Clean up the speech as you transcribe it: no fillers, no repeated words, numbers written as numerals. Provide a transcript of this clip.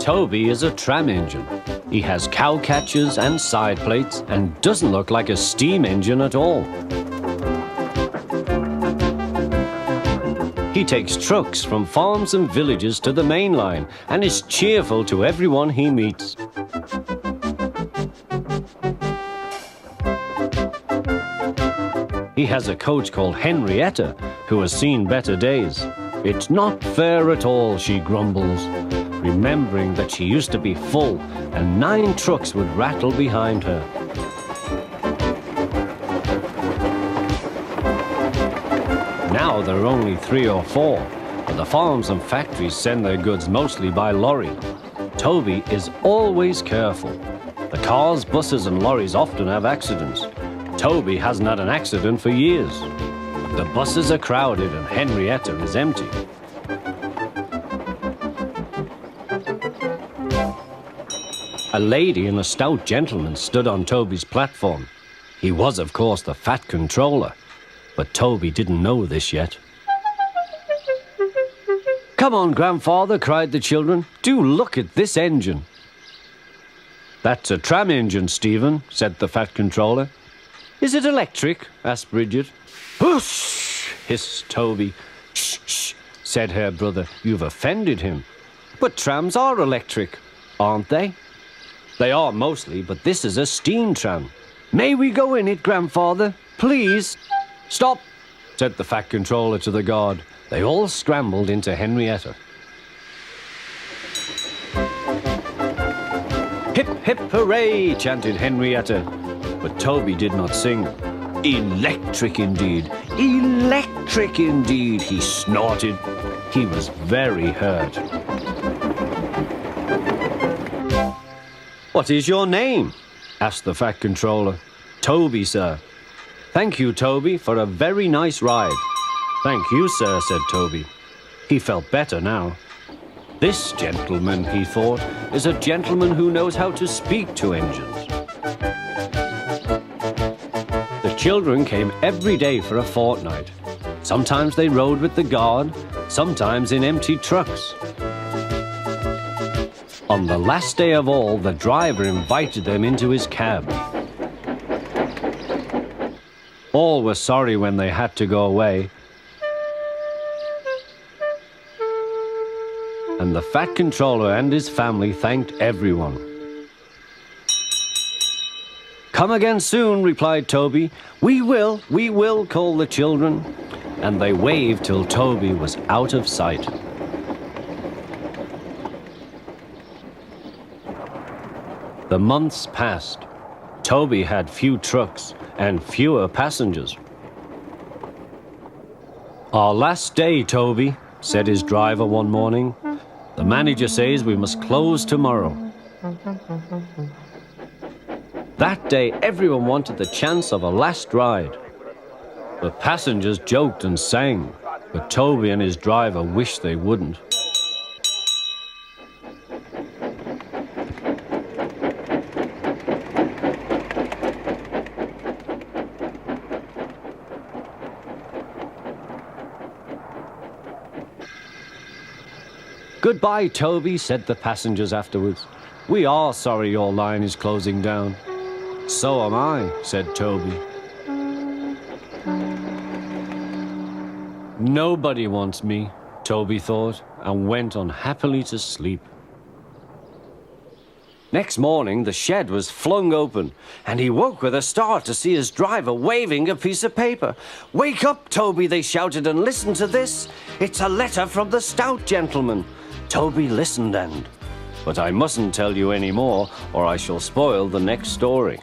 Toby is a tram engine. He has cow catchers and side plates and doesn't look like a steam engine at all. He takes trucks from farms and villages to the main line and is cheerful to everyone he meets. He has a coach called Henrietta, who has seen better days. It's not fair at all, she grumbles, remembering that she used to be full and 9 trucks would rattle behind her. Now there are only 3 or 4, but the farms and factories send their goods mostly by lorry. Toby is always careful. The cars, buses and lorries often have accidents. Toby hasn't had an accident for years. The buses are crowded and Henrietta is empty. A lady and a stout gentleman stood on Toby's platform. He was, of course, the fat controller, but Toby didn't know this yet. "Come on, grandfather," cried the children. "Do look at this engine." "That's a tram engine, Stephen," said the fat controller. "Is it electric?" asked Bridget. "Whoosh!" hissed Toby. "Shh, shh," said her brother. "You've offended him." "But trams are electric, aren't they?" "They are mostly, but this is a steam tram." "May we go in it, grandfather? Please?" "Stop," said the fat controller to the guard. They all scrambled into Henrietta. "Hip, hip, hooray!" chanted Henrietta. But Toby did not sing. "Electric indeed! Electric indeed!" he snorted. He was very hurt. "What is your name?" asked the fat controller. "Toby, sir." "Thank you, Toby, for a very nice ride." "Thank you, sir," said Toby. He felt better now. This gentleman, he thought, is a gentleman who knows how to speak to engines. The children came every day for a fortnight. Sometimes they rode with the guard, sometimes in empty trucks. On the last day of all, the driver invited them into his cab. All were sorry when they had to go away. And the fat controller and his family thanked everyone. "Come again soon," replied Toby. We will," called the children. And they waved till Toby was out of sight. The months passed. Toby had few trucks and fewer passengers. "Our last day, Toby," said his driver one morning. "The manager says we must close tomorrow." That day, everyone wanted the chance of a last ride. The passengers joked and sang, but Toby and his driver wished they wouldn't. "Goodbye, Toby," said the passengers afterwards. "We are sorry your line is closing down." "So am I," said Toby. Nobody wants me, Toby thought, and went unhappily to sleep. Next morning, the shed was flung open, and he woke with a start to see his driver waving a piece of paper. "Wake up, Toby," they shouted, "and listen to this. It's a letter from the stout gentleman." Toby listened but I mustn't tell you any more, or I shall spoil the next story.